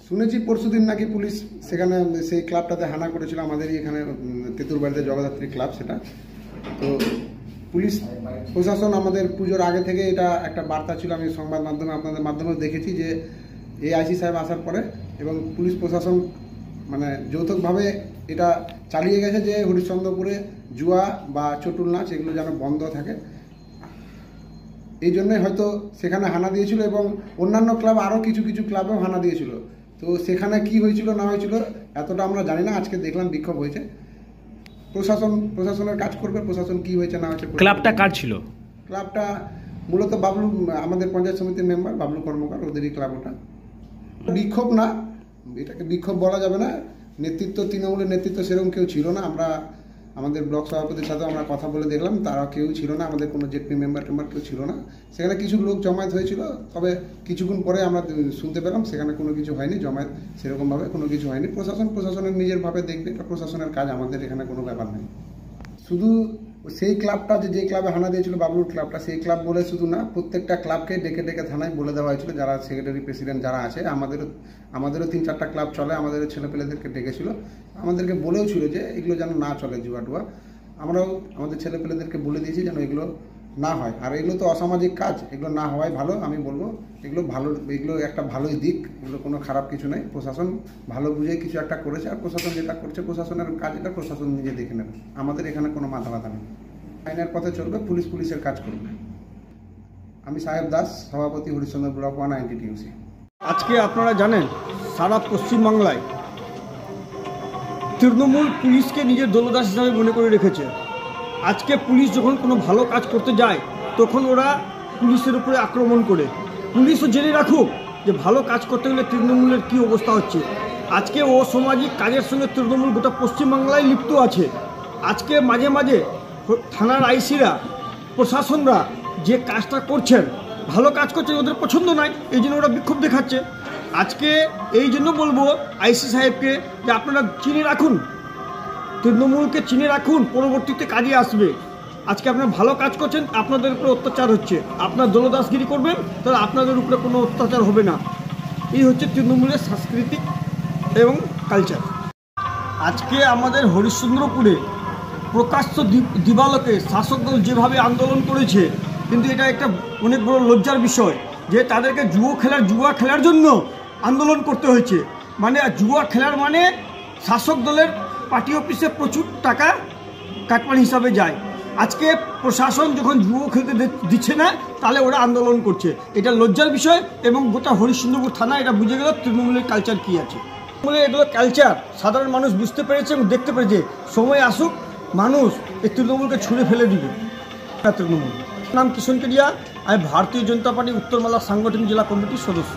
শুনেছি পরশুদিন নাকি পুলিশ সেখানে সেই ক্লাবটাতে হানা করেছিল, আমাদেরই এখানে তেঁতুলবাড়িতে জগদ্ধাত্রী ক্লাব সেটা। তো পুলিশ প্রশাসন আমাদের পুজোর আগে থেকে এটা একটা বার্তা ছিল, আমি সংবাদ মাধ্যমে আপনাদের মাধ্যমেও দেখেছি যে এই আইসি সাহেব আসার পরে এবং পুলিশ প্রশাসন মানে যৌথকভাবে এটা চালিয়ে গেছে যে হরিশ্চন্দ্রপুরে জুয়া বা চটুল নাচ এগুলো যেন বন্ধ থাকে। এই জন্যই হয়তো সেখানে হানা দিয়েছিল এবং অন্যান্য ক্লাব আরও কিছু কিছু ক্লাবেও হানা দিয়েছিল। তো সেখানে কি হয়েছিল না হয়েছিল এতটা আমরা জানি না, আজকে দেখলাম বিক্ষোভ হয়েছে। প্রশাসনের কাজ করবে, প্রশাসন কি হয়েছে না হয়েছে। ক্লাবটা কার ছিল? ক্লাবটা মূলত বাবলু, আমাদের পঞ্চায়েত সমিতির মেম্বার বাবলু কর্মকার, ওদেরই ক্লাব ওটা। বিক্ষোভ না, এটাকে বিক্ষোভ বলা যাবে না। নেতৃত্ব, তৃণমূলের নেতৃত্ব সেরকম কেউ ছিল না। আমরা আমাদের ব্লক সভাপতির সাথেও আমরা কথা বলে দেখলাম, তারা কেউ ছিল না, আমাদের কোনো জেডপি মেম্বার কেউ ছিল না। সেখানে কিছু লোক জমায়েত হয়েছিল, তবে কিছুক্ষণ পরে আমরা শুনতে পেলাম সেখানে কোনো কিছু হয়নি, জমায়েত সেরকমভাবে কোনো কিছু হয়নি। প্রশাসনের নিজের ভাবে দেখবে, এটা প্রশাসনের কাজ, আমাদের এখানে কোনো ব্যাপার নেই। শুধু সেই ক্লাবটা যে ক্লাবে হানা দিয়েছিল বাবলুর ক্লাবটা, সেই ক্লাব বলে শুধু না, প্রত্যেকটা ক্লাবকে ডেকে ডেকে থানায় বলে দেওয়া হয়েছিল, যারা সেক্রেটারি প্রেসিডেন্ট যারা আছে। আমাদেরও 3-4টা ক্লাব চলে, আমাদেরও ছেলেপেলেদেরকে ডেকেছিল, আমাদেরকে বলেও ছিল যে এগুলো যেন না চলে, জুয়া টুয়া। আমরাও আমাদের ছেলেপেলেদেরকে বলে দিয়েছি যেন এগুলো না হয়। আর এগুলো তো অসামাজিক কাজ, এগুলো না হওয়াই ভালো। আমি বলবো এগুলো ভালো, এগুলো একটা ভালোই দিক, এগুলো কোনো খারাপ কিছু নেই। প্রশাসন ভালো বুঝে কিছু একটা করেছে, আর প্রশাসন যেটা করছে প্রশাসনের কাজ, এটা প্রশাসন নিজে দেখে নেবে। আমাদের এখানে কোনো মাথা ব্যথা নেই, আইনের পথে চলবে, পুলিশের কাজ করবে। আমি সাহেব দাস, সভাপতি হরিশ্চন্দ্র ব্লক 1 INTTUC। আজকে আপনারা জানেন সারা পশ্চিমবাংলায় তৃণমূল পুলিশকে নিজের দলদাস হিসাবে মনে করে রেখেছে। আজকে পুলিশ যখন কোনো ভালো কাজ করতে যায় তখন ওরা পুলিশের উপরে আক্রমণ করে। পুলিশও জেনে রাখুক যে ভালো কাজ করতে গেলে তৃণমূলের কী অবস্থা হচ্ছে। আজকে অসামাজিক কাজের সঙ্গে তৃণমূল গোটা পশ্চিমবাংলায় লিপ্ত আছে। আজকে মাঝে মাঝে থানার আইসিরা, প্রশাসনরা যে কাজটা করছেন, ভালো কাজ করছেন, ওদের পছন্দ নয়, এই জন্য ওরা বিক্ষোভ দেখাচ্ছে। আজকে এই জন্য বলবো আইসি সাহেবকে যে আপনারা চিনে রাখুন, তৃণমূলকে চিনে রাখুন, পরবর্তীতে কাজে আসবে। আজকে আপনারা ভালো কাজ করছেন, আপনাদের উপরে অত্যাচার হচ্ছে, আপনার দলদাসগিরি করবেন তাহলে আপনাদের উপরে কোনো অত্যাচার হবে না। এই হচ্ছে তৃণমূলের সাংস্কৃতিক এবং কালচার। আজকে আমাদের হরিশ্চন্দ্রপুরে প্রকাশ্য দিবালোকে শাসক দল যেভাবে আন্দোলন করেছে, কিন্তু এটা একটা অনেক বড় লজ্জার বিষয় যে তাদেরকে জুয়া খেলার জন্য আন্দোলন করতে হয়েছে। মানে জুয়া খেলার মানে শাসক দলের পার্টি অফিসে প্রচুর টাকা কাটমানি হিসাবে যায়। আজকে প্রশাসন যখন জুয়া খেলতে দিচ্ছে না তাহলে ওরা আন্দোলন করছে, এটা লজ্জার বিষয়। এবং গোটা হরিশ্চন্দ্রপুর থানা এটা বুঝে গেল তৃণমূলের কালচার কী আছে। এগুলো কালচার সাধারণ মানুষ বুঝতে পেরেছে এবং দেখতে পেরেছে। সময় আসুক, মানুষ এই তৃণমূলকে ছুঁড়ে ফেলে দিবে। তৃণমূল নাম কিষণ কেডিয়া, আমি ভারতীয় জনতা পার্টি উত্তরমালা সাংগঠনিক জেলা কমিটির সদস্য।